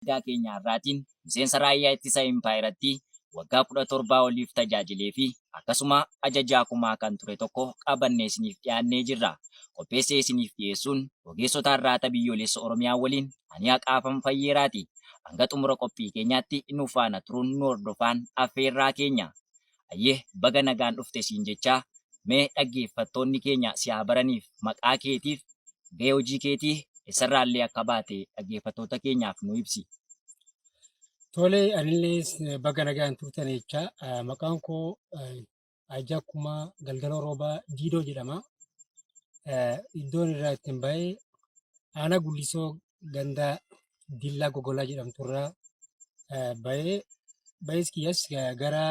Waggaa keenyaarraatiin miseensa raayyaa ittisa Impaayeratti waggaa 17 oliif tajaajilee fi akkasuma ajajaa kumaa kan ture tokko qabannee isiniif dhiyaannee jirra. Qopheessee isiniif dhiyeessuun ogeessota har'aata biyyoolessa Oromiyaa waliin ani Haqaafam Fayyeeraati. Hanga xumura qophii keenyaatti nu faana turuun nu hordofaan affeerraa keenya. Ayyee baga nagaan dhufte siin jechaa mee dhaggeeffattoonni keenya si haa baraniif maqaa keetiif gahee hojii keetii eessarraallee akka baate dhaggeeffattoota keenyaaf nu ibsi. Tole anillee baga nagaan turtan jechaa maqaan koo Ajaa Kumaa Galgaloo Roobaa Diidoo jedhama. Iddoon irraa ittiin bahee aanaa Gullisoo gandaa Dillaa Gogolaa jedhamturraa bahee kiyyas gara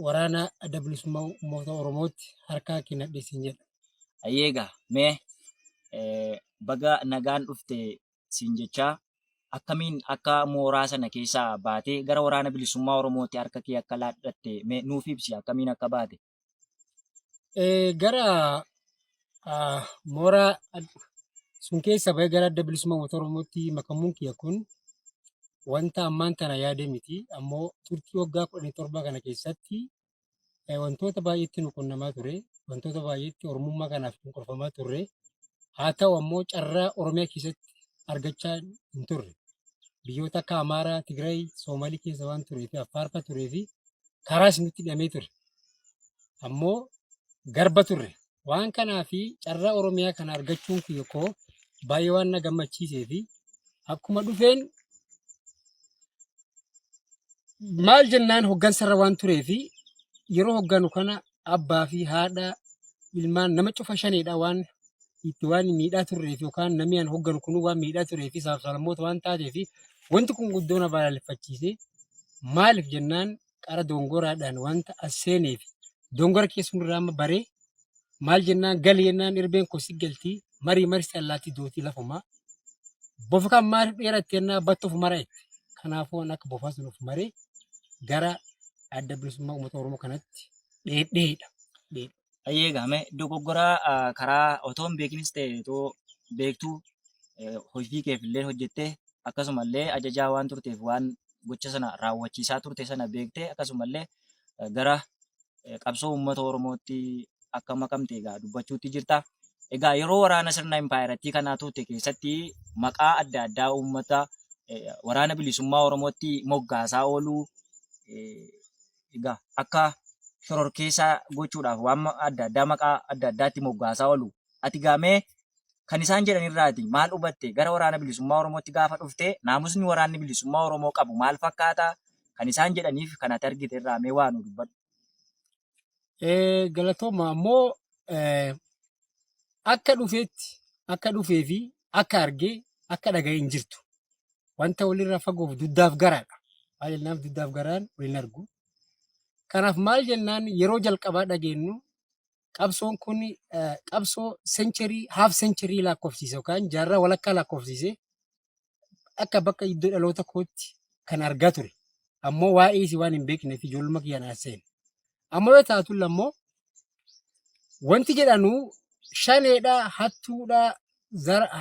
waraana adda bilisummaa uummata Oromootti harkaa kennadhe siin jedha. Ayyeegaa mee baga nagaan dhufte siin jechaa akkamiin akka mooraa sana keessaa baatee gara waraana bilisummaa Oromootti harka kee akka laadhatte mee nuuf ibsi akkamiin akka baate? Gara mooraa sun keessa bahee gara adda bilisummaa uummata Oromootti makamuun kiyya kun wanta ammaan tana yaade miti. Ammoo turtii waggaa 17 kana keessatti wantoota baay'eetti nu qunnamaa ture. Wantoota baay'eetti Oromummaa kanaaf nu qorfamaa turre. Haa ta'u ammoo carraa Oromiyaa keessatti argachaa hin turre. Biyyoota akka Amaaraa, Tigraay, Soomaalii keessa waan turee fi Affaarfa turee fi karaas nutti hidhamee ture. Ammoo garba turre. Waan kanaa fi carraa Oromiyaa kana argachuun koo baay'ee waan na gammachiisee fi akkuma dhufeen maal jennaan hoggansarra waan turee fi yeroo hogganu kana abbaa fi haadha ilmaan nama cufa shaneedha waan itti waan miidhaa turreef yookaan namni an hogganu kun waan miidhaa turee fi sablammoota waan taatee fi wanti kun guddoo na balaaleffachiisee maaliif jennaan qara dongoraadhaan wanta as seeneef dongora keessummaa amma baree maal jennaan gali jennaan irbeen kosi galtii marii marsi allaatti dootii lafumaa bofa kan maaliif dheeratte jennaa battuuf mara'e kanaafuu akka bofa sunuuf maree gara adda bilisummaa uummata Oromoo kanatti dheedheedha. Ayyeegaa mee dogoggoraa karaa otoo hin beekinis ta'e otoo beektuu hojii keef illee hojjettee akkasumallee ajajaa waan turteef waan gocha sana raawwachiisaa turte sana beektee akkasumallee gara qabsoo uummata Oromootti akka makamte egaa dubbachuutti jirta. Egaa yeroo waraana sirna Impaayeratti kanaa turte keessatti maqaa adda addaa uummata waraana bilisummaa Oromootti moggaasaa ooluu egaa akka shororkeessaa gochuudhaaf waan adda addaa maqaa adda addaatti moggaasaa oolu. Ati gaamee kan isaan jedhan irraati maal hubatte gara waraana bilisummaa Oromootti gaafa dhufte naamusni waraanni bilisummaa Oromoo qabu maal fakkaata? Kan isaan jedhaniif kan ati argite irraa mee waan nu dubbadhu. Galatooma ammoo akka dhufee fi akka argee akka dhaga'ee hin jirtu. Wanta walirraa fagoof duddaaf garaadha. Maal jennaaf duddaaf garaan waliin argu. Kanaaf maal jennaan yeroo jalqabaa dhageenyu qabsoon kun qabsoo haaf sencherii lakkoofsiise yookaan jaarraa walakkaa lakkoofsiise akka bakka iddoo dhaloota kootti kan argaa ture. Ammoo waa'ee isii waan hin beekneef ijoolluma kiyyaan haasa'een. Ammoo yoo taatu ammoo wanti jedhanu shaneedhaa hattuudhaa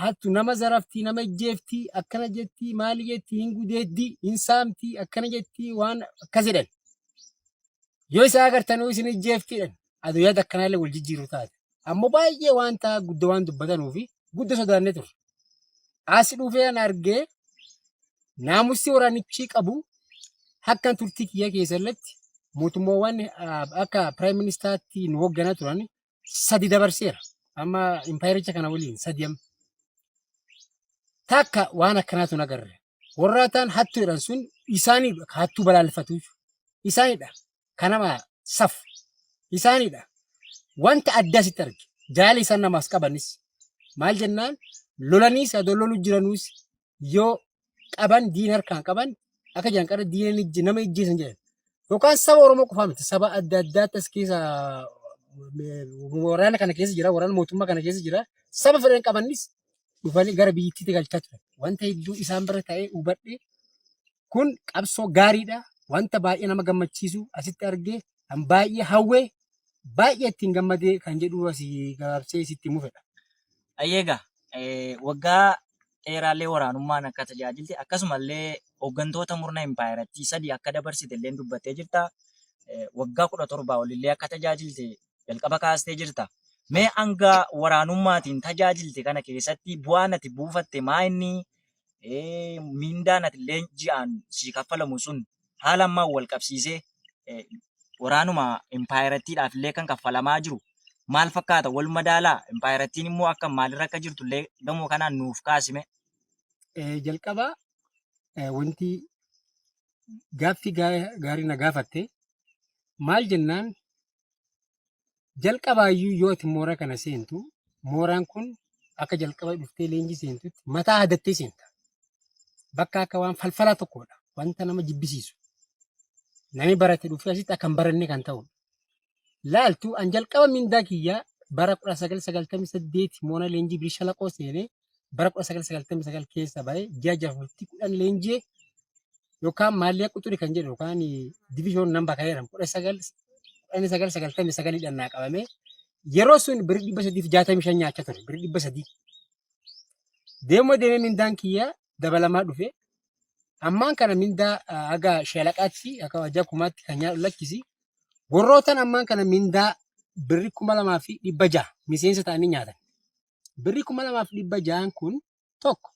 hattu nama zaraftii nama ijjeeftii akkana jettii maali jettii hin gudeeddii hin saamtii akkana jettii waan akkas jedhan. Yoo isa agartanuu isin ijjeeftiidhaan aduu yaada akkanaallee wal jijjiiru taate. Ammoo baay'ee wanta guddoo waan dubbatanuu fi guddaa sodaannee ture. As dhufee an argee naamusni waraanichi qabu akkan turtii kiyya keessatti mootummoowwan akka piraayim ministaatti nu hoogganaa turan 3 dabarseera. Amma impaayericha kana waliin 3 amma. Takka waan akkanaatu nagarre. Warraataan hattuudhaan sun isaaniidha hattuu balaaleffatuuf isaaniidha. Kanama saf isaaniidha. Wanta addaa sitti arge jaala isaan namaas qabanis maal jennaan lolaniis adoo lolu jiranuus yoo qaban diin harkaan qaban akka jiran qara diin nama ijjeesan jedhan. Yookaan saba Oromoo qofaa miti saba adda addaatti as keessa waraana kana keessa jira waraana mootummaa kana keessa jira saba fedhan qabanis dhufanii gara biyyittiitti galchaa turan. Wanta hedduu isaan bira ta'ee hubadhe kun qabsoo gaariidha. Wanta baay'ee nama gammachiisu asitti argee kan baay'ee hawwee baay'ee ittiin gammadee kan jedhu asii gabaabsee sitti mufedha. Ayyeegaa waggaa dheeraallee waraanummaan akka tajaajilte akkasumallee hooggantoota murna impaayeratti 3 akka dabarsite illee dubbattee jirta. Waggaa 17 olillee akka tajaajilte jalqaba kaastee jirta. Mee hanga waraanummaatiin tajaajilte kana keessatti bu'aan ati buufatte maa inni mindaan ati illee ji'aan si kaffalamu sun haala ammaan wal qabsiisee waraanuma impaayerattiidhaaf illee kan kaffalamaa jiru maal fakkaata wal madaalaa? Impaayerattiin immoo akka maalirra akka jirtu illee gamoo kanaan nuuf kaasime. Jalqaba wanti gaaffii gaarii na gaafatte maal jennaan jalqabaayyuu yoo ati mooraa kana seentu mooraan kun akka jalqaba dhuftee leenjii seentutti mataa hadattee seenta. Bakka akka waan falfalaa tokkodha. Wanta nama jibbisiisu. Namni barate dhufee asitti akka hin baranne kan ta'udha. Laaltu an jalqaba mindaa kiyyaa bara 1998 moona leenjii Birishalaqoo seenee bara 1999 keessa ba'ee ji'a 10 leenjii yookaan maalliyaa quxurii kan jedhu yookaan diviizyoon namba kan jedhamu 1999 dhannaa qabamee yeroo sun birrii 365 nyaachaa ture birrii 300. Deemee mindaan kiyyaa dabalamaa dhufe ammaan kana mindaa aga shalaqaatti akka wajjaa kumaatti kan nyaadhu lakkisi. Warrootan ammaan kana mindaa birrii 2600 miseensa ta'anii nyaatan. Birrii 2600 kun tokko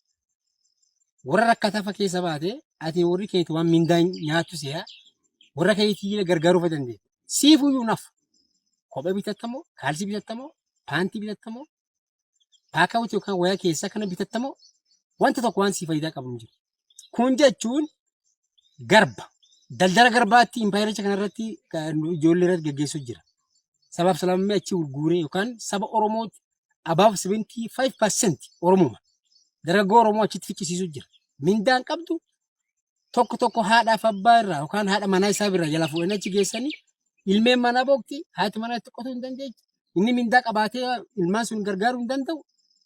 warra rakkataa keessa baate ati warri keetii waan mindaa nyaattu si'a warra keetii gargaaruu dandeenya. Siifuyyuu naaf kophee bitattamoo, kaalsii bitattamoo, paantii bitattamoo, paakawutii yookaan wayaa keessaa kana bitattamoo wanta tokko waan sii faayidaa qabu hin jiru. Kun jechuun garba. Daldala garbaatti impaayericha kanarratti ijoollee irratti gaggeessu jira. Sabaaf sablammii achi gurguree yookaan saba Oromooti above 75% Oromooma. Dargaggoo Oromoo achitti ficcisiisu jira. Mindaan qabdu tokko haadhaaf abbaa irraa yookaan haadha manaa isaa birraa jala fuudhanii achi geessanii ilmeen manaa bookti haati manaa itti qotuu hin dandeechi. Inni mindaa qabaatee ilmaan sun gargaaruu hin danda'u.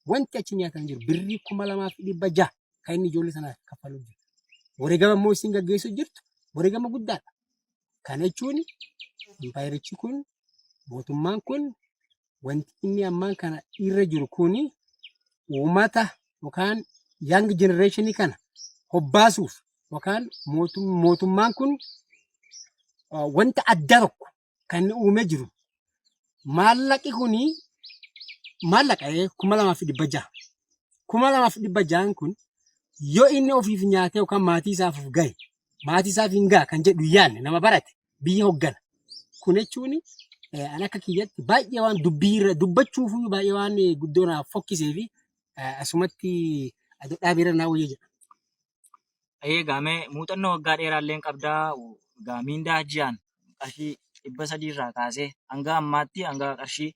Wanti achi nyaatan jiru birrii 2600 kan inni ijoollee sanaaf kaffaluu jiru. Wareegama immoo isin gaggeessu jirtu. Wareegama guddaadha. Kana jechuun impaayerichi kun mootummaan kun wanti inni ammaan kana irra jiru kuni uummata yookaan young generation kana hobbaasuuf yookaan mootummaan kun wanta adda tokko kan uumee jiru maallaqi kuni maallaqa 2600. 2600 kun yoo inni ofiif nyaatee yookaan maatii isaaf gahe maatii isaaf hin gaa kan jedhu yaanne nama barate biyya hoggana. Kun jechuun an akka kiyyatti baay'ee waan dubbachuuf baay'ee waan guddoo naaf fokkisee fi asumatti dhaabeera naa wayya jedha. Gaamee muuxannoo waggaa dheeraallee qabdaa. Mindaa ji'aan qarshii 300 irraa kaasee hanga ammaatti hanga qarshii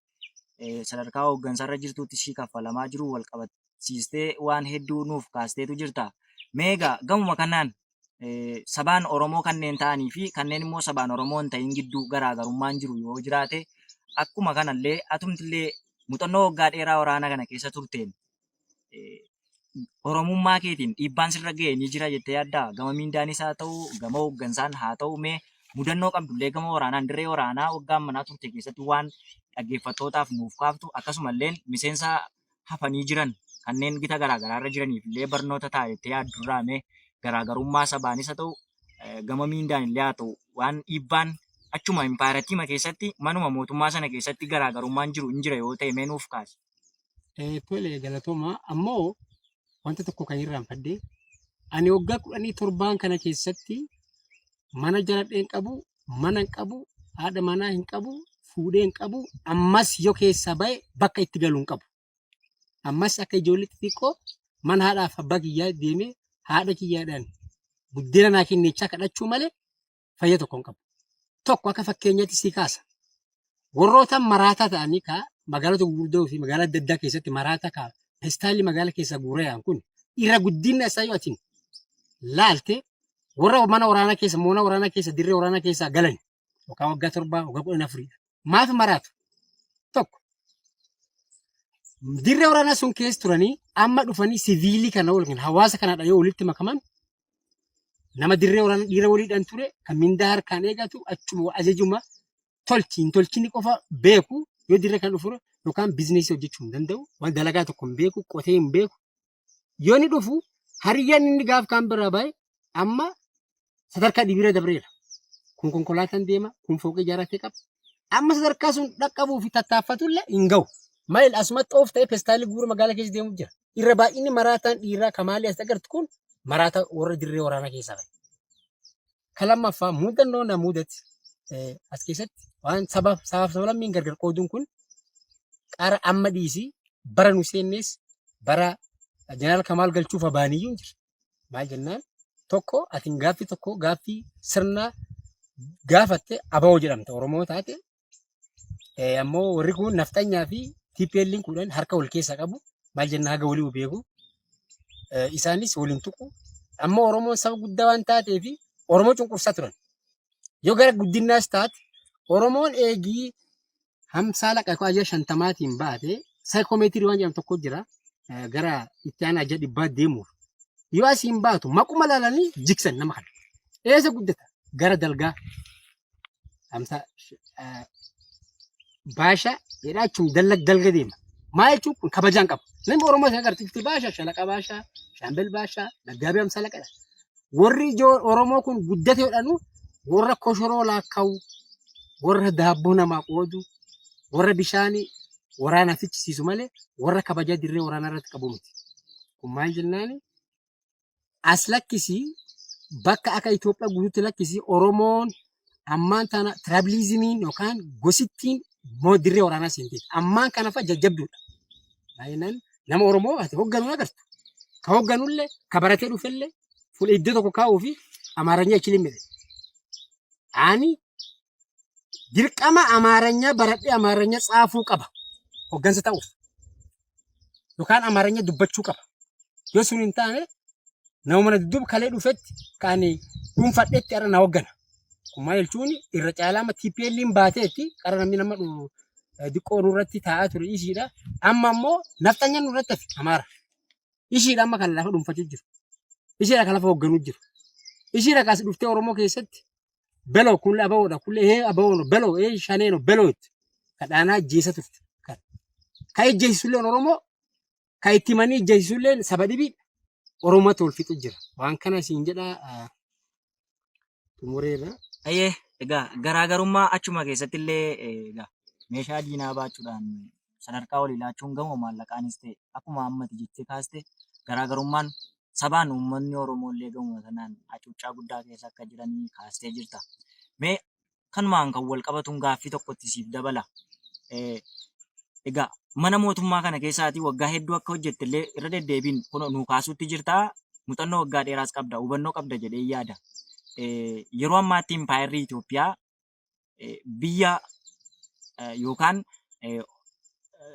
sadarkaa hooggansarra jirtuutti ishii kaffalamaa jiru wal qabatsiistee waan hedduu nuuf kaasteetu jirta. Meegaa gamuma kanaan sabaan Oromoo kanneen ta'anii fi kanneen immoo sabaan Oromoo hin ta'in gidduu garaagarummaan jiru yoo jiraate akkuma kanallee atumtillee muuxannoo waggaa dheeraa waraana kana keessa turteen Oromummaa keetiin dhiibbaan sirra ga'e ni jira jettee yaaddaa? Gama mindaanis haa ta'u gama hooggansaan haa ta'u mee mudannoo qabdullee gama waraanaan dirree waraanaa waggaa manaa turte keessatti waan dhaggeeffattootaaf nuuf kaaftu akkasumallee miseensa hafanii jiran kanneen gita garaagaraarra jiraniif illee barnoota ta'a jettee yaaddurraa mee garaagarummaa sabaanis haa ta'u gama mindaan illee haa ta'u waan dhiibbaan achuma impaayiratii keessatti manuma mootummaa sana keessatti garaagarummaan jiru hin jira yoo ta'e mee nuuf kaasi. Tole galatooma ammoo wanta tokko kan irraanfadde ani waggaa 17 kana keessatti mana jaladhee hin qabu, mana hin qabu, haadha manaa hin qabu, fuudhee hin qabu, ammas yoo keessa ba'e bakka itti galu hin qabu. Ammas akka ijoollee xixiqqoo mana haadhaaf abbaa kiyyaa deemee haadha kiyyaadhaan buddeena naa kenneechaa kadhachuu malee fayya tokko hin qabu. Tokko akka fakkeenyaatti sii kaasa. Warroota maraataa ta'anii magaalota gurguddoo fi magaalaa adda addaa keessatti maraataa ka'a. Pestaalli magaalaa keessa guurayaan kun irra guddinna isaa yoo atiin laalte warra mana waraanaa keessa moona waraanaa keessa dirree waraanaa keessa galan yookaan waggaa 7 waggaa 14 maaf maraatu tokko dirree waraanaa sun keessa turanii amma dhufanii siviilii kana waliin hawaasa kanadha yoo walitti makaman nama dirree waraanaa dhiira waliidhaan ture kan mindaa harkaan eegatu achuma ajajuma tolchini qofa beeku yoo dirree kan dhufu yookaan biizineesii hojjechuu hin danda'u waan dalagaa tokko hin beeku qotee hin beeku yoo ni dhufu hariyyaan inni gaaf kan bira bahe amma sadarkaa dibira dabreera. Kun konkolaataan deema, kun fooqii ijaarratee qaba. Amma sadarkaa sun dhaqqabuu fi tattaaffatullee hin ga'u. Maal asumatti of ta'e pestaalii guura magaalaa keessa deemu jira. Irra baay'inni maraataan dhiiraa kamaalii as agartu kun maraataa warra dirree waraanaa keessaa bahe. Kalamaffaa mudannoo na mudate as keessatti waan sabaaf sablammiin gargar qooduun kun qara amma dhiisii bara nu seennes bara jeneraal Kamaal galchuuf abaaniyyuu jira. Maal jennaan tokko atiin gaaffii tokko gaaffii sirnaa gaafatte abawoo jedhamta Oromoo taate ammoo warri kun naftanyaa fi TPL'n kudhan harka wal keessa qabu. Maal jennaa haga walii beeku isaanis waliin tuqu ammoo Oromoon saba guddaa waan taateef Oromoo cunqursaa turan. Yoo gara guddinaas taate Oromoon eegii hamsaa laqa koo ajaa shantamaatiin baate saayikoomeetirii waan jedhamu tokko jira gara itti aanaa ajaa dhibbaa deemuuf. Yoo asiin baatu maquma laalanii jiksan nama kana. Eessa guddata? Gara dalgaa. Hamsaa baashaa jedhaachuun dalga deema. Maal jechuun kun kabajaan qaba. Namni Oromoo isa agarsiifti baashaa, shalaqa baashaa, shaambel baashaa, daggaabii hamsaa laqadha. Warri ijoo Oromoo kun guddate jedhanu warra koshoroo laakkaa'u, warra daabboo namaa qoodu, warra bishaanii waraana fichisiisu malee warra kabajaa dirree waraanaa irratti qabu miti. Kun maal jennaani? As lakkisii bakka akka Itoophiyaa guutuutti lakkisii Oromoon ammaan tana tiraabilizimiin yookaan gosittiin dirree waraanaa seentee ammaan kana fa'a jajjabduudha. Baay'inaan nama Oromoo ati hoogganuu agartu. Ka hoogganullee ka baratee dhufellee fuula iddoo tokko kaa'uu fi Amaaranya achi limite. Ani dirqama Amaaranya baradhee Amaaranya tsaafuu qaba. Hooggansa ta'uuf. Yookaan Amaaranya dubbachuu qaba. Yoo sun hin taane nama mana dudduuba kalee dhufetti kan dhuunfadheetti irra na hooggana. Kun maal jechuun irra caalaa TPL'n baateetti qara namni nama diqqoo nurratti taa'aa ture ishiidha. Amma ammoo nafxanyaan nurratti hafe Amaara. Ishiidha amma kan lafa dhuunfachuu jiru. Ishiidha kan lafa hoogganuu jiru. Ishiidha kaas dhuftee Oromoo keessatti beloo kulle abawoodha kulle abawoono beloo shaneeno belootti kadhaanaa jeessa turte. Kan ejjeessulleen Oromoo kan itti manii ejjeessulleen saba dhibii Oromootti wal fixu jira. Waan kana siin jedhaa xumureerra. Ayyee egaa garaagarummaa achuma keessatti illee egaa meeshaa diinaa baachuudhaan sadarkaa walii laachuun gamoo maallaqaanis ta'e akkuma ammati jettee kaaste garaagarummaan sabaan uummanni Oromoo illee gamoo sanaan hacuuccaa guddaa keessa akka jiranii kaastee jirta. Mee kanumaan kan wal qabatuun gaaffii tokkotti siif dabala. Egaa mana mootummaa kana keessaatii waggaa hedduu akka hojjette illee irra deddeebiin kun nu kaasuutti jirtaa. Muuxannoo waggaa dheeraas qabda, hubannoo qabda jedhee yaada. Yeroo ammaatti impaayerri Itoophiyaa biyya yookaan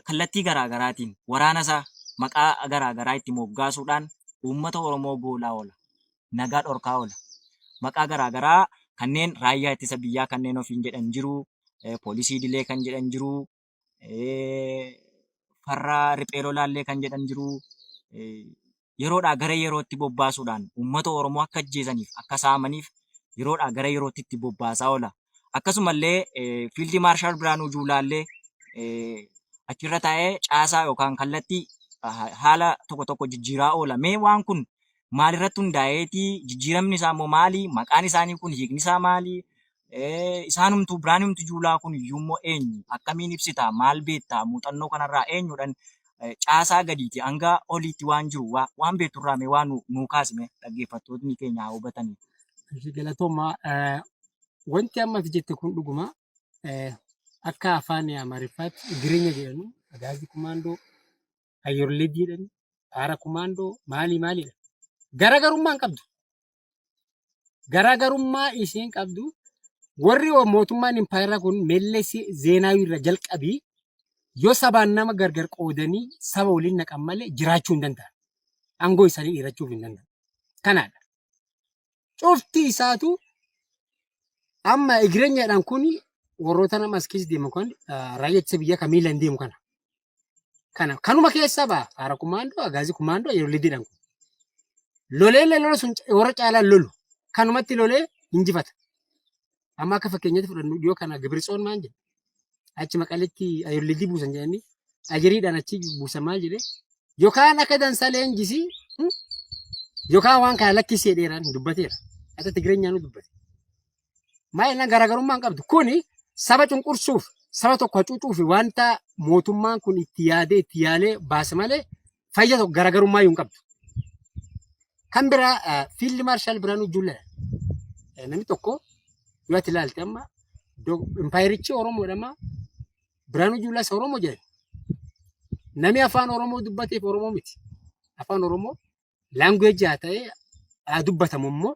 kallattii garaagaraatiin waraana isaa maqaa garaagaraa itti moggaasuudhaan uummata Oromoo goolaa oola. Nagaa dhorkaa oola. Maqaa garaagaraa kanneen raayyaa ittisa biyyaa kanneen ofiin jedhan jiru, poolisii dilee kan jedhan jiru, farra riphee lolaallee kan jedhan jiru. Yeroodhaa gara yerootti bobbaasuudhaan uummata Oromoo akka ajjeesaniif akka saamaniif yeroodhaa gara yerootti itti bobbaasaa oola. Akkasumallee fiildi maarshaal Biraanuu Juulaallee achirra taa'ee caasaa yookaan kallattii haala tokko tokko jijjiiraa oola. Mee waan kun maalirratti hundaa'eetii jijjiiramni isaa immoo maali? Maqaan isaanii kun hiikni isaa maali? Isaanumtuu Biraanumtu Juulaa kun iyyuu immoo eenyu? Akkamiin ibsita? Maal beektaa? Muuxannoo kanarraa eenyudhaan caasaa gadiiti hanga oliitti waan jiru waan beekturraa mee waan nuu kaasime dhaggeeffattoonni keenya hubatanii. Galatooma wanti ammas jette kun dhuguma akka afaan Amaariffaatti Igirinya jedhanu agaazii kumaandoo ayyorleeddii jedhani haara kumaandoo maalidha. Garaagarummaa hin qabdu. Garaagarummaa isheen qabdu warri mootummaan impaayeraa kun Meelles Zeenaawii irra jalqabii yoo sabaan nama gargar qoodanii saba waliin naqan malee jiraachuu hin danda'an. Aangoo isaanii dhiirachuuf hin danda'an. Kanaadha. Cufti isaatu amma Igirenyaadhaan kun warroota nama as keessa deemu kan raayyaa ittisa biyyaa kan miilaan deemu kana. Kanuma keessaa ba'a. Haara kumaandoo, agaazii kumaandoo, ayyorleeddiidhaan kun. Loleellee lola sun warra caalaan lolu. Kanumatti lolee injifata. Amma akka fakkeenyaatti fudhannu dhiyoo kana Gibritsoon maal jedhe? Achi maqaletti ayyorleeddii buusan jedhanii ajiriidhaan achi buusan maal jedhe? Yookaan akka dansaa leenjisii yookaan waan kana lakkisee dheeraan dubbateera. Ati Tigireenyaa nu dubbate. Maayina garaagarummaan qabdu kuni saba cunqursuuf saba tokko hacuucuuf wanta mootummaan kun itti yaadee itti yaalee baase malee fayya tokko garaagarummaa yoo hin qabdu. Kan biraa fiildi maarshaal Biraanuu Juulaa namni tokko yoo ati ilaalte amma impaayirichi Oromoodha amma Biraanuu Juulaas Oromoo jedhani. Namni afaan Oromoo dubbateef Oromoo miti. Afaan Oromoo laanguweejii haa ta'ee dubbatamu immoo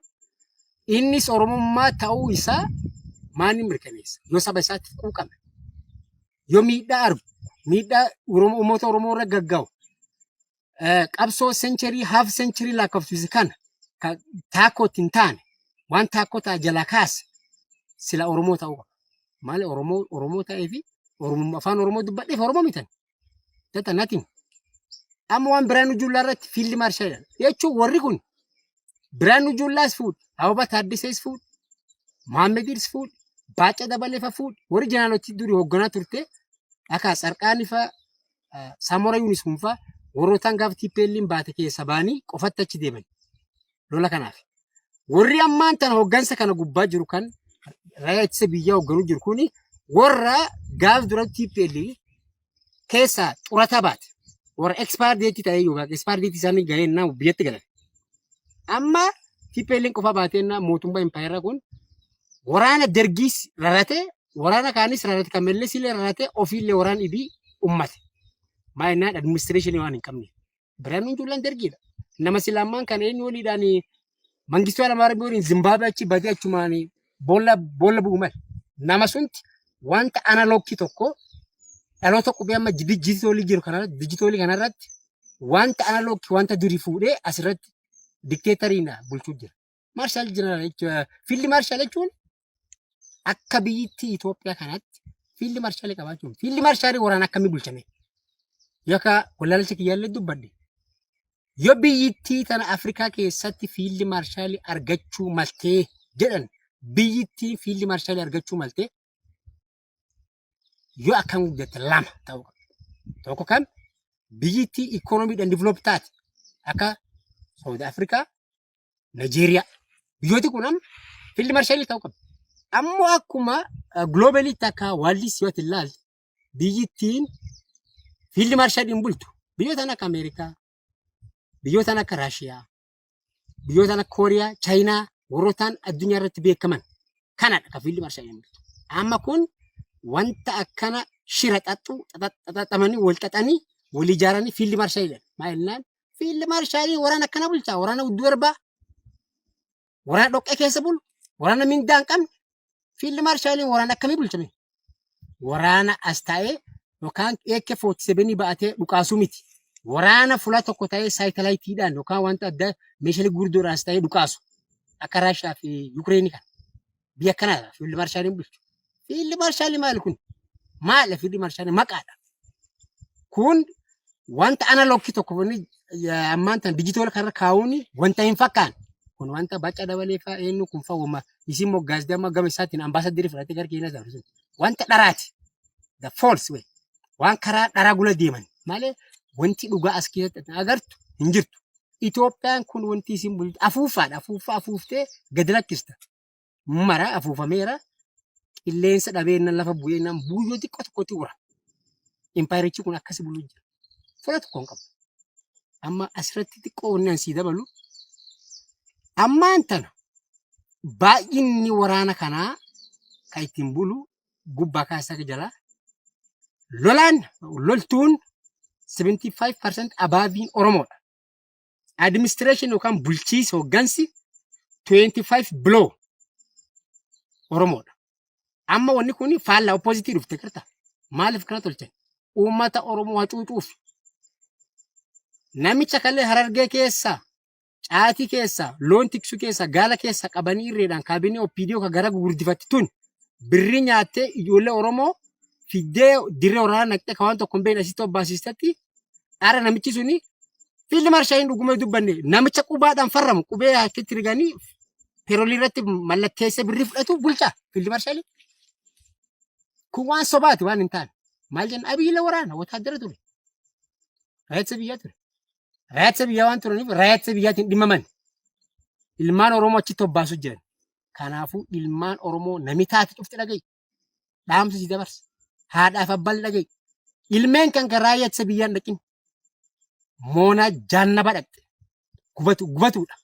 innis Oromummaa ta'uu isaa maaliin mirkaneessa? Yoo saba isaatti quuqame, yoo miidhaa argu, miidhaa uummata Oromoo irra gagga'u, qabsoo sencherii haaf sencherii lakkoofsise kana taakkootti hin taane waan taakkoo ta'a jala kaase sila Oromoo ta'uu qaba. Maali Oromoo ta'ee fi afaan Oromoo dubbadheef Oromoo mitan. Data nothing. Amma waan Biraanuu Juulaa irratti fiildi maarshaal jechuun warri kun Biraanuu Juulaas fuudh, Ababa Taaddasees fuudh, Mohaammed Iris fuudh, Baacaa Dabalee fa fuudh, warri jeneraalotii durii hoogganaa turte akka Sarqaanii fa Saamora Yuunis kun fa warrootaan gaafa TPL'n baate keessa baanii qofatti achi deeman lola kanaaf. Warri ammaan tana hooggansa kana gubbaa jiru kan raayyaa ittisa biyyaa hoogganuu jiru kuni warra gaaf dura TPL keessa xurata baate. Warra expire date ta'ee yookaan expire date isaanii gahee nama biyyatti galan. Amma TPL'n qofa baateenna mootummaa impaayera kun waraana Dergiis rarate waraana kaanis rarate kan Mellesillee rarate ofiillee waraana ibii ummate. Maayinaan administreeshinii waan hin qabne. Biraanuu Juulaan Dergiidha. Nama Silaamaan kan eenyu waliidhaan Mangistuu Hayilamaariyaam waliin Zimbaabuwee achi batee achumaan boolla bu'u mala. Nama sunti wanta analoogii tokko dhaloota qubee amma dijitoolii jiru kanarratti wanta analoogii wanta durii fuudhee asirratti dikteetariin bulchuu jira. Maarshaal jeneraal fiildi maarshaal jechuun akka biyyittii Itoophiyaa kanatti fiildi maarshaal qabaachuun fiildi maarshaalii waraana akkamii bulchame yookaan walaalcha kiyyaallee dubbadde yoo biyyittii tana Afrikaa keessatti fiildi maarshaalii argachuu maltee jedhan biyyittii fiildi maarshaalii argachuu maltee yoo akkam guddatte lama ta'uu qaba. Tokko kan biyyittii ikoonomiidhaan diiveloop taate akka Saawud Afrikaa, Nigeeriyaa biyyooti kun amma fiildi maarshaallii ta'uu qaba. Ammoo akkuma giloobaliitti akka waallis yoo ilaalte biyyittiin fiildi maarshaaliin bultu biyyoota akka Ameerikaa, biyyoota akka Raashiyaa, biyyoota akka Kooriyaa, Chaayinaa warrootaan addunyaa irratti beekaman kanadha kan fiildi maarshaaliin bultu. Amma kun wanta akkana shira xaxamanii wal xaxanii wal ijaaranii fiildi maarshaaliidha. Maalinaan fiildi maarshalii waraana akkana bulchaa waraana hudduu arbaa waraana dhoqqee keessa bulu waraana mindaa hin qabne fiildi maarshalii waraana akkamii bulchame? Waraana as ta'ee yookaan AK-47 baatee dhukaasuu miti. Waraana fuula tokko ta'ee saayitalaayitiidhaan yookaan wanta adda meeshaalee gurguddoodhaan as ta'ee dhukaasu akka Raashiyaa fi Yuukireenii kana biyya kanaadha fiildi maarshaaliin bulchu. Fiildi maarshalii maali kun? Maali fiildi maarshalii maqaadha. Kun wanta analoogii tokko ammaan tan dijitool kanarra kaa'uun wanta hin fakkaan. Kun wanta Baacaa Dabalee fa'aa eenyu kun fa'aa isin moggaasdee amma gama isaatiin ambaasaddirii fudhatee gara keenyas dabarsu. Wanta dharaati. The false way. Waan karaa dharaa gula deeman. Malee wanti dhugaa as keessatti agartu hin jirtu. Itoophiyaan kun wanti isin bulchu afuufaadha. Afuuftee gadi lakkista. Mara afuufameera. Qilleensa dhabeennan lafa bu'eennan buuyyoo xiqqoo tokkotti ura. Impaayirichi kun akkasi buluu jira. Fula tokko hin qabu. Amma asirratti xiqqoo onneen sii dabalu. Ammaan tana baay'inni waraana kanaa kan ittiin bulu gubbaa kaasaa jalaa loltuun 75% abaabiin Oromoodha. Administration yookaan bulchiisa hooggansi 25 below Oromoodha. Amma wanni kun faallaa oppositii dhufte kirta. Maaliif kana tolchan? Uummata Oromoo hacuucuuf. Namicha kallee Harargee keessaa, Caatii keessaa, loon tiksuu keessaa, gaala keessaa qabanii irreedhaan kaabinee OPDO kan gara gurguddifatti tun birrii nyaattee ijoollee Oromoo fiddee dirree waraanaa naqxee kan waan tokko hin beekne asitti obbaasistetti dhaara namichi suni fiildi maarshaaliin dhugumee dubbanne namicha qubaadhaan farramu qubee harkitti riganii peroolii irratti mallatteessee birrii fudhatu bulchaa fiildi maarshaaliin. Kun waan sobaati waan hin taane. Maal jenna Abiyyiillee waraana wataadara ture. Raayyaa biyyaa ture. Raayyaa biyyaa waan turaniif raayyaa biyyaatiin dhimmaman. ilmaan Oromoo achitti hobbaasu jiran. Kanaafuu ilmaan Oromoo nami taate cufti dhaga'i. Dhaamsa si dabarsa. Haadhaaf abbaan dhaga'i. Ilmeen kan raayyaa ittisa biyyaan dhaqin. Moonaa jaannaba dhaqxe. Gubatuudha.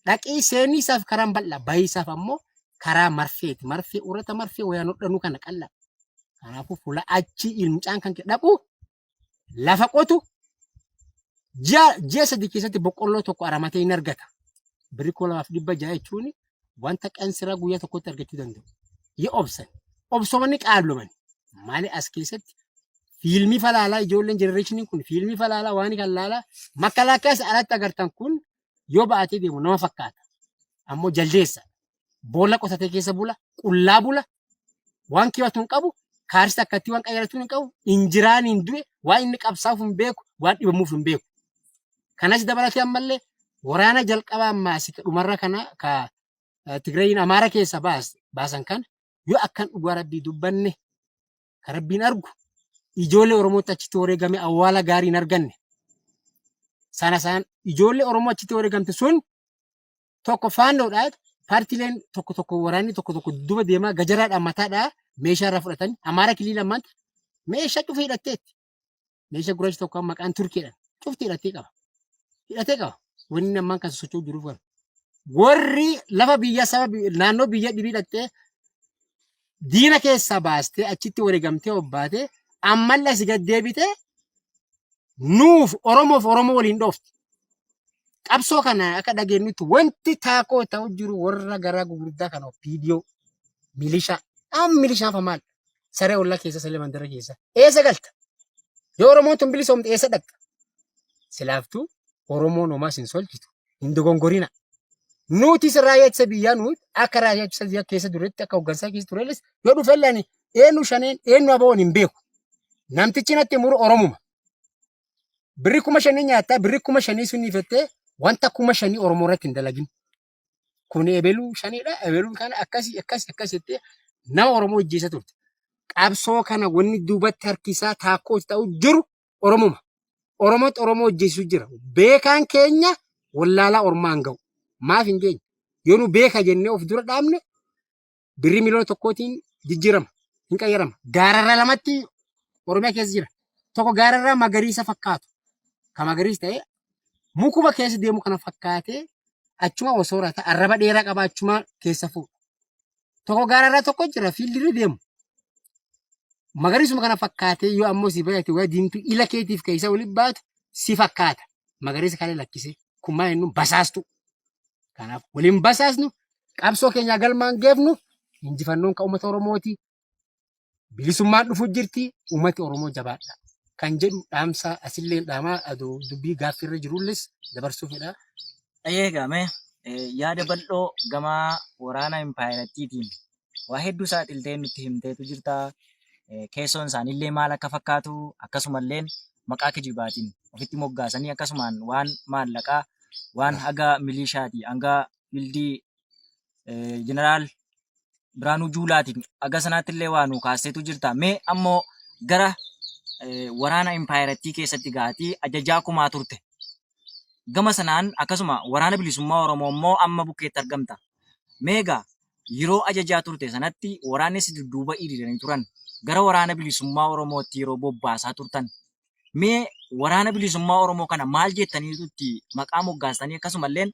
Dhaqii seenii isaaf karaan bal'aa. Bayii isaaf ammoo karaa marfeeti. Marfee urata marfee wayaan hodhanuu kana qalla. Kanaafuu fuula achi ilmucaan kan dhaqu lafa qotu ji'a sadii keessatti boqqolloo tokko aramatee hin argata. Birrii 2,600 jechuun wanta qansiraa guyyaa tokkotti argachuu danda'u. Yoo obsan. Obsomanii qaalloman. Maali as keessatti fiilmii falaalaa ijoolleen jenereeshiniin kun fiilmii falaalaa waan kan laalaa makalaakaa alatti agartan kun yoo baatee deemu nama fakkaata. Ammoo jaldeessa. Boolla qotatee keessa bula. Qullaa bula. Waan kibbatu hin qabu. Kaarsi akkatti waan qayyaratu hin qabu. Injiraan hin du'e. Waan inni qabsaaf hin beeku. Waan dhibamuuf hin beeku. Kanas dabalatee ammallee waraana jalqabaa ammaas dhumarra kana ka Tigrayin Amaara keessa baasan kan yoo akkan dhugaa rabbii dubbanne kan rabbiin argu ijoollee Oromootti achitti wareegame awwaala gaarii hin arganne. Sana ijoollee Oromoo achitti wareegamte sun tokko faandoodhaan paartileen tokko waraanni tokko duuba deemaa gajaraadhaan mataadhaan meeshaa irraa fudhatanii Amaara kilii lammaatti meeshaa cufee hidhatteetti. Meeshaa gurraacha tokko maqaan Turkiidhaan cufti hidhatee qaba. Hidhatee qaba. Wanni ammaan kan socho'u jiruuf kan. Warri lafa biyya saba naannoo biyya dhibii hidhattee diina keessaa baastee achitti wareegamtee obbaatee ammallee si gad deebitee nuuf Oromoof Oromoo waliin dhoofti. Qabsoo kana akka dhageenyutti wanti taakoo ta'u jiru warra garaa gurguddaa kana viidiyoo milishaa. Milishaan fa maal? Saree ollaa keessa salee mandara keessa. Eessa galta? Yoo Oromoon tun bilisoomte eessa dhaqxa? Silaaftuu Oromoon homaas hin solchitu. Hin dogongorina. Nuti raayyaa ittisa biyyaa nuti akka raayyaa ittisa biyyaa keessa duretti akka hooggansaa keessa turellis yoo dhufellaan eenyu shaneen eenyu aboon hin beeku. Namtichi natti muru Oromuma. Birri 5,000 nyaattaa birri 5,000 sunni fettee wanta 5,000 Oromoo irratti hin dalagin. Kun ebeluu shaniidha. Ebeluun kana akkas jettee nama Oromoo hojjeessa turte. Qabsoo kana wanni duubatti harkisaa taakkoo ta'u jiru Oromuma. Oromootti Oromoo hojjeessu jira. Beekaan keenya wallaalaa Ormaan ga'u. Maaf hin geenye? Yoo nu beeka jennee of dura dhaabne birri miliyoona tokkootiin jijjiirama. Hin qayyarama. Gaararraa lamatti Oromiyaa keessa jira. Tokko gaararraa magariisa fakkaatu. Kan magariisa ta'e mukuma keessa deemu kana fakkaatee achuma osoo raata arraba dheeraa qaba achuma keessa fuudha. Tokko gaararraa tokko jira fiildirri deemu. Magariisuma kana fakkaatee yoo ammoo si baay'ate waa diimtuu ila keetiif keessa waliin baatu si fakkaata. Magariisa kana lakkisee kun maal jennuun basaastu. Kanaaf waliin basaasnu qabsoo keenya galmaan geefnu injifannoon kan uummata Oromooti. Bilisummaan dhufu jirti uummati Oromoo jabaadha. Kan jedhu dhaamsa asillee dhaamaa dubbii gaaffiirra jirulles dabarsuufidha. Eegamee yaada bal'oo gama waraana impaayiratiitiin waa hedduu saaxiltee nutti himteetu jirta. Keessoon isaaniillee maal akka fakkaatu akkasumallee maqaa kijibaatiin ofitti moggaasanii akkasumaan waan maallaqaa waan haga milishaati hanga bildii jeneraal Biraanuu Juulaatiin haga sanaattillee waan nu kaasteetu jirta. Mee ammoo gara waraana impaayiratii keessatti gaatii ajajaa kumaa turte. Gama sanaan akkasuma waraana bilisummaa Oromoo immoo amma bukkeetti argamta. Meegaa yeroo ajajaa turte sanatti waraannis dudduuba hiriiranii turan. Gara waraana bilisummaa Oromootti yeroo bobbaasaa turtan. Mee waraana bilisummaa Oromoo kana maal jettaniitutti maqaa moggaastanii akkasumallee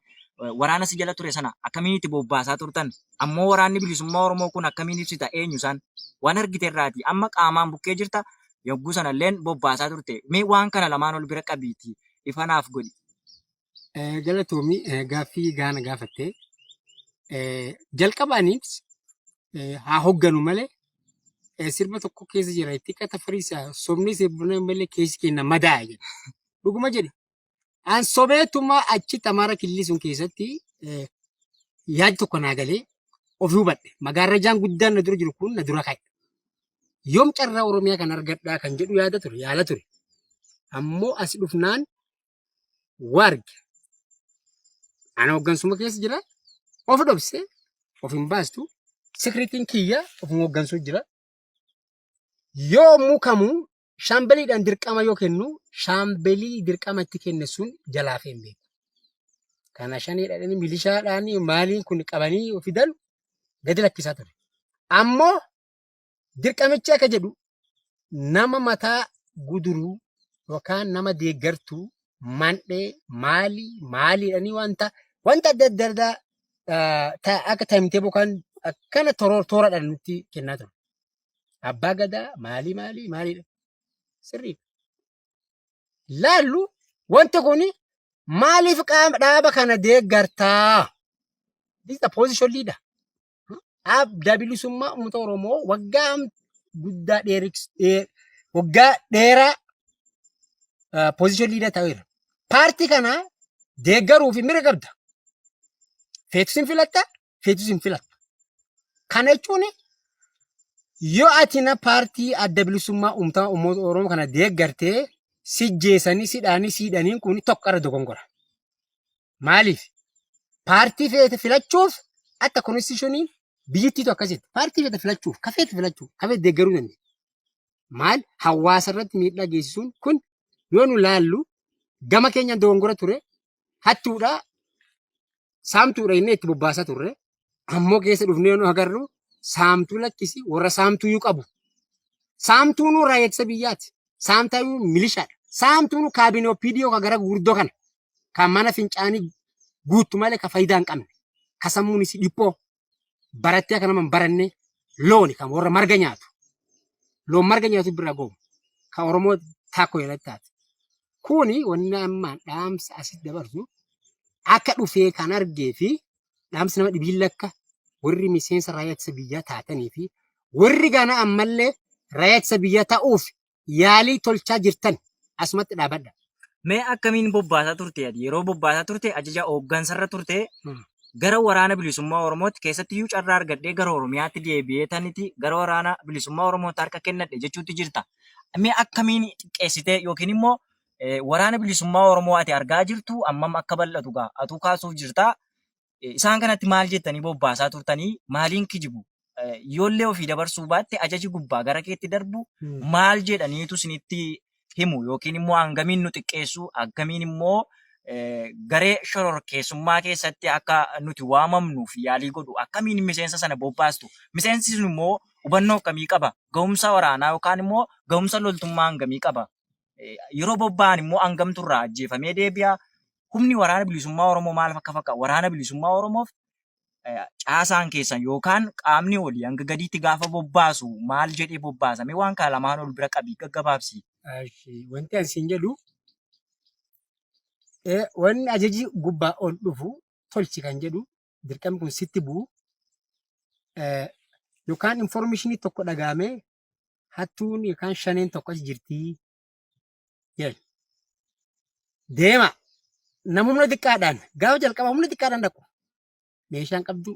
waraana si jala ture sana akkamiin itti bobbaasaa turtan? Ammoo waraanni bilisummaa Oromoo kun akkamiin ibsita eenyu isaan? Waan argite irraati amma qaamaan bukkee jirta yogguu sanallee bobbaasaa turte. Mee waan kana lamaan ol bira qabiiti ifanaaf godhi. Galatoomii gaaffii gaana gaafattee jalqabaaniif haa hoogganu malee sirba tokko keessa jira itti kata fariisa sobni sirbuna malee keessi kenna madaa jedha. Dhuguma jedhe. An sobeetuma achi Amaara killi sun keessatti yaadi tokko naa galee ofii hubadhe. Magaarrajaan guddaan na dura jiru kun na dura ka'e. Yoom carraa Oromiyaa kan argadhaa kan jedhu yaala ture. Ammoo as dhufnaan warga. Ana hooggansuma keessa jira. Of dhobse of hin baastu. Sekreetiin kiyya of hooggansuu jira. Yoo mukamuu shaambeliidhaan dirqama yoo kennu shaambelii dirqama itti kenne sun jalaaf hin beeku. Kana shanii dhadhanii milishaadhaan maaliin kun qabanii fidan gadi lakkisaa ture. Ammoo dirqamichi akka jedhu nama mataa guduruu yookaan nama deeggartuu mandhee maaliidhanii wanta adda addaa akka taa'imtee yookaan akkana tooradhaan nutti kennaa ture. Abbaa gadaa maaliidha. Sirriidha. Laallu wanti kun maaliif dhaaba kana deeggartaa? This is the position leader. Adda bilisummaa uummata Oromoo waggaa guddaa waggaa dheeraa position leader ta'eera. Paartii kana deeggaruuf mirga qabda. Feetus hin filatta, feetus hin filatta. Kana jechuun yoo ati na paartii adda bilisummaa uummata Oromoo kana deeggartee sijjeessanii siidhaniin kun tokko irra dogongora. Maaliif? Paartii feete filachuuf akka konstitushiniin biyyattiitu akkasitti. Paartii feete filachuuf, kafeete deeggaruu dandeenya. Maal hawaasa irratti miidhaa geessisuun kun yoo nu laallu gama keenyaan dogongora ture, hattuudha, saamtuudha inni itti bobbaasaa turre, ammoo keessa dhufnee nu agarru saamtuu lakkisi warra saamtuyyuu qabu. Saamtuun raayyaa ittisa biyyaati. Saamtuun milishaadha. Saamtuun kaabinee OPDO ka gara gurguddoo kana kan mana fincaanii guutu malee ka faayidaa hin qabne. Ka sammuun isi dhiphoo barattee akka nama hin baranne looni kan warra marga nyaatu. Loon marga nyaatu bira goomu. Ka Oromoo taakoo jedhatti taate. Kuni wanni ammaan dhaamsa asitti dabarsu akka dhufee kan argee fi dhaamsa nama dhibiilla akka warri miseensa raayyaa ittisa biyyaa taatanii fi warri gana ammallee raayyaa ittisa biyyaa ta'uuf yaalii tolchaa jirtan asumatti dhaabadha. Mee akkamiin bobbaasaa turte ati? Yeroo bobbaasaa turte ajaja hooggansarra turte gara waraana bilisummaa Oromootti keessatti iyyuu carraa argadhee gara Oromiyaatti deebi'ee taniti gara waraana bilisummaa Oromootti harka kennadhe jechuutti jirta. Mee akkamiin xiqqeessitee yookiin immoo waraana bilisummaa Oromoo ati argaa jirtu ammam akka bal'atu gaa atuu kaasuuf jirta. Isaan kanatti maal jettanii bobbaasaa turtanii maaliin kijibu? Yoollee ofii dabarsuu baatte ajaji gubbaa gara keetti darbu maal jedhaniitu isinitti himu yookiin immoo hangamiin nu xiqqeessu hangamiin immoo garee shororkeessummaa keessatti akka nuti waamamnuuf yaalii godhu akkamiin miseensa sana bobbaastu? Miseensi sun immoo hubannoo akkamii qaba? Ga'umsa waraanaa yookaan immoo ga'umsa loltummaa hangamii qaba? Yeroo bobba'an immoo hangamturraa ajjeefamee deebi'a. Humni waraana bilisummaa Oromoo maal fakkaata? Waraana bilisummaa Oromoof caasaan keessan yookaan qaamni olii hanga gadiitti gaafa bobbaasu maal jedhee bobbaasame waan kaa lamaan ol bira qabii gaggabaabsi. Wanti asiin jedhu wanni ajaji gubbaa ol dhufu tolchi kan jedhu dirqamni kun sitti bu'u yookaan informeeshinii tokko dhagaamee hattuun yookaan shaneen tokko as jirtii jedhu deema. Nama humna xiqqaadhaan gaafa jalqaba humna xiqqaadhaan dhaqu meeshaan qabdu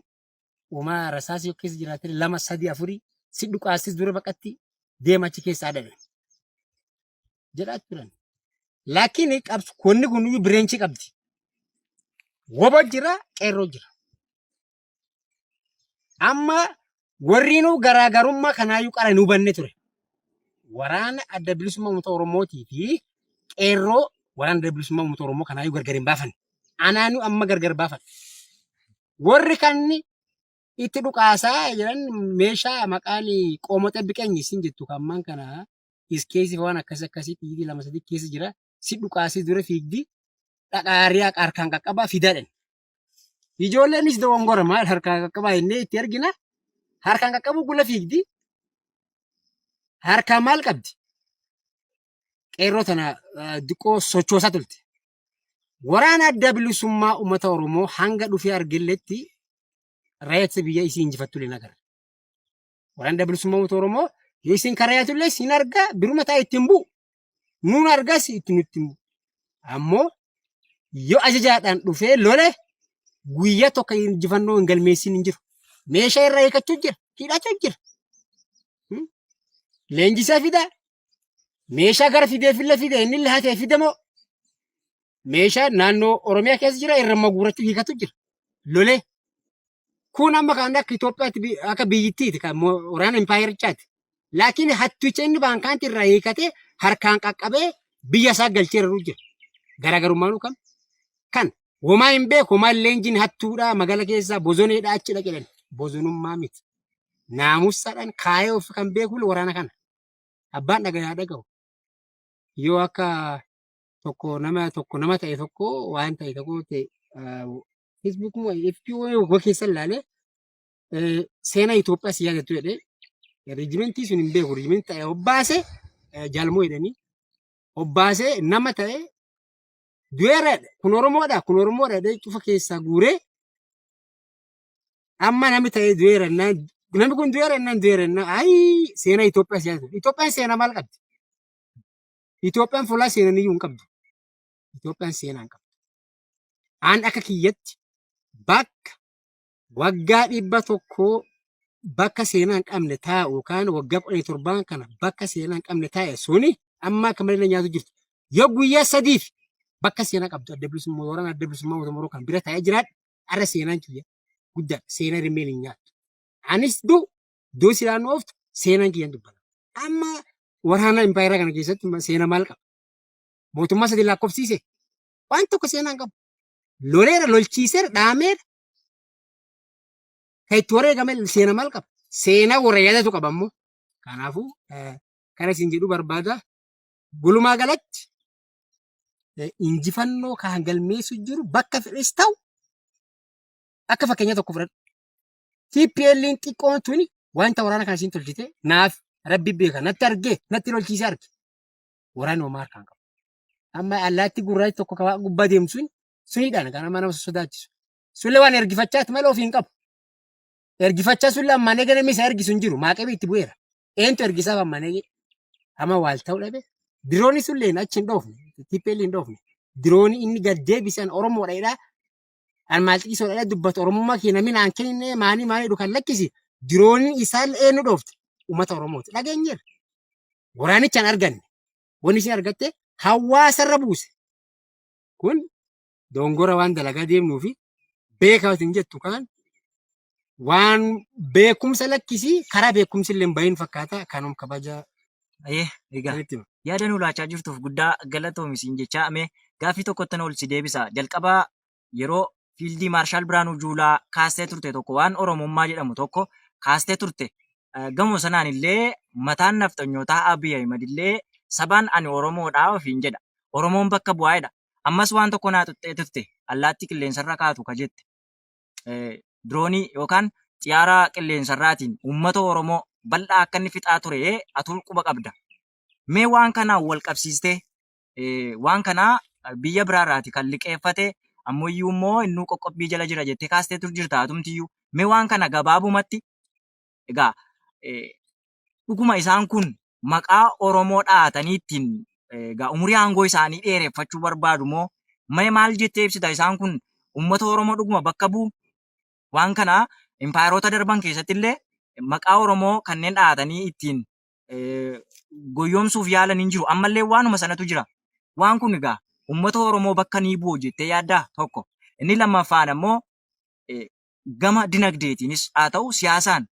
uumaa rasaasii keessa jiraatan 2, 3, 4 si dhuqaasis dura baqatti deema achi keessaa dhabe jedhaa turan. Laakiin wanni kun bireenchii qabdi. Wobo jira, qeerroo jira. Amma warriinuu garaagarummaa kanaayyuu qara nu hubanne ture. Waraana adda bilisummaa uummata Oromootii fi qeerroo waraana adda bilisummaa uummata Oromoo kanaayyuu gargar hin baafan. Anaanuu amma gargar baafan. Warri kanni itti dhuqaasaa jiran meeshaa maqaan qoomota biqeenyi isin jettu kammaan kana iskeessi waan akkasii dhiitii 2, 3 keessa jira. Si dhuqaasii dura fiigdi dhaqaariyaa harkaan qaqqabaa fidaadhan. Ijoolleenis dogongora maal harkaan qaqqabaa innee itti argina. Harkaan qaqqabu gula fiigdi. Harkaan maal qabdi? Qeerroo tana diqoo sochoosaa tulte. Waraana adda bilisummaa uummata Oromoo hanga dhufee argilletti raayyaa ittisa biyyaa isii injifattu leen agarra. Waraana adda bilisummaa uummata Oromoo yoo isin karaayyaa tullee isin argaa biruma taa'e ittiin bu'u. Nuun argas itti nutti himu. Ammoo yoo ajajaadhaan dhufee lole guyyaa tokko injifannoo hin galmeessin hin jiru. Meeshaa irraa hiikachuu jira. Hidhachuu jira. Leenjisaa fidaa. Meeshaa gara fideefillee fide inni illee hatee fidamoo. Meeshaa naannoo Oromiyaa keessa jira irra maguurratti hiikatu jira. Lolee. Kun amma kan akka Itoophiyaatti akka biyyittiiti kan waraana impaayerichaati. Laakiin hatticha inni baankaanti irraa hiikatee harkaan qaqqabee biyya isaa galchee jiruu jira. Garaagarummaan kan Homaa hin beeku homaa leenjiin hattuudha magala keessaa bozoneedha achi dhaqeedhan. Bozonummaa miti. Naamusaadhaan kaayee of kan beeku waraana kana. Abbaan dhagayaa dhaga'u. Yoo akka tokko nama ta'e tokko waan ta'e tokko ta'e Facebook moo FB keessa ilaalee seenaa Itoophiyaa si yaadattu jedhee reejimentii sun hin beeku reejimentii ta'e obbaasee jaalmoo jedhanii obbaasee nama ta'e du'eeradha kun Oromoodha jedhee cufa keessaa guuree amma namni ta'e du'eera namni kun du'eera ayi seenaa Itoophiyaa si yaadattu Itoophiyaan seenaa maal qabdi? Itoophiyaan fuulaa seenanii iyyuu hin qabdu. Itoophiyaan seenaa hin qabdu. Aan akka kiyyatti bakka waggaa 100 bakka seenaa hin qabne taa'u yookaan waggaa 17 kana bakka seenaa hin qabne taa'e suni amma akka malee nyaatu jirtu. Yoo guyyaa 3 bakka seenaa qabdu adda bilisummaa waraana adda bilisummaa mootummaa kan bira taa'ee jiraadha. Arra seenaan kiyya guddaa seenaa rimeen hin nyaatu. Anis duu silaan ooftu seenaan kiyyan dubbata. Amma waraana impaayeraa kana keessatti seenaa maal qaba? Mootummaa sadii lakkoofsiise waan tokko seenaa hin qabu. Loleera lolchiiseera dhaameera. Kan itti wareegame seenaa maal qaba? Seenaa warra yaadatu qaba immoo. Kanaafuu kana isin jedhu barbaada. Gulumaa galatti injifannoo kan galmeessu jiru bakka fedhes ta'u akka fakkeenya tokko fudhadhu. TPL'n xiqqoon tuni wanta waraana kana isin tolchite naaf rabbi beeka natti argee natti lolchiise arge. Waraanni homaa harkaan qabu. Amma allaatti gurraachi tokko kabaa gubbaa deemsuun sunidhaan kan nama sodaachisu. Sullee waan ergifachaatti malee ofiin qabu. Ergifachaa sullee ammaan eegalee isa ergisu hin jiru. Maaqee itti bu'eera. Eentu ergisaaf ammaan eegee? Amma waal ta'uu dhabe. Diroonni sullee achi hin dhoofne. TPL hin dhoofne. Diroonni inni gad deebisan Oromoodha. Almaal xiqqisoo dubbatu Oromummaa kee namni naan kennee maanii dhukan lakkisi. Diroonni isaan eenyu dhoofte? Uummata Oromooti. Dhageenyeera. Waraanichaan arganne. Wanni isin argatte hawaasarra buuse. Kun dongora waan dalagaa deemnuu fi beekaa hin jettu kaan waan beekumsa lakkisii karaa beekumsi illee bahin fakkaata kanum kabaja. Egaa yaada nu laachaa jirtuuf guddaa galatoomisin jechaa ame gaaffii tokkotti ol si deebisa. Jalqabaa yeroo fiildii Maarshaal Biraanuu Juulaa kaastee turte tokko waan Oromummaa jedhamu tokko kaastee turte. Gamoo sanaan illee mataan nafxanyootaa Abiy Ahimad illee sabaan ani Oromoodhaa ofiin jedha. Oromoon bakka bu'aadha. Ammas waan tokko naa tuttee turte allaatti qilleensarra kaatu ka jette. Diroonii yookaan xiyyaara qilleensarraatiin uummata Oromoo bal'aa akka inni fixaa ture atuu quba qabda. Mee waan kanaan wal qabsiistee waan kanaa biyya biraarraati kan liqeeffate ammayyuu immoo innuu qoqqobbii jala jira jettee kaastee jirta atumtiyyuu. Mee waan kana gabaabumatti egaa dhuguma isaan kun maqaa Oromoo dhahatanii ittiin egaa umurii aangoo isaanii dheereffachuu barbaadu moo maal jettee ibsita isaan kun uummata Oromoo dhuguma bakka bu'u? Waan kana impaayeroota darban keessatti illee maqaa Oromoo kanneen dhahatanii ittiin goyoomsuuf yaalan hin jiru. Ammallee waanuma sanatu jira. Waan kun egaa uummata Oromoo bakka ni bu'u jettee yaaddaa tokko. Inni lammaffaan ammoo gama dinagdeetiinis haa ta'u siyaasaan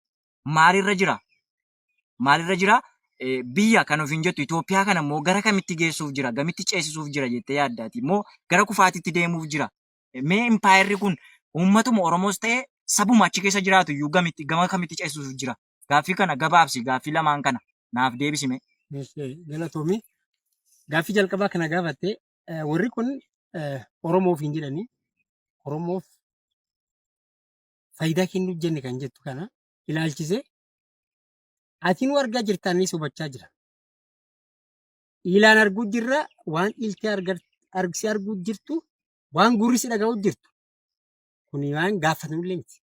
maalirra jira? Maalirra jira? Biyya kan ofiin jettu Itoophiyaa kana immoo gara kamitti geessuuf jira? Gamitti ceesisuuf jira jettee yaaddaati? Immoo gara kufaatitti deemuuf jira? Mee impaayerri kun uummatuma Oromoos ta'e sabuma achi keessa jiraatu iyyuu gama kamitti ceesisuuf jira? Gaaffii kana gabaabsi gaaffii lamaan kana naaf deebisime. Galatoomii gaaffii jalqabaa kana gaafatte warri kun Oromoof hin jedhanii Oromoof faayidaa kennuuf jenne kan jettu kana ilaalchise ati nu argaa jirtanii hubachaa jira. Ilaan arguu jirra waan iltee argisi arguu jirtu waan gurri si dhaga'u jirtu. Kuni waan gaafatamullee miti.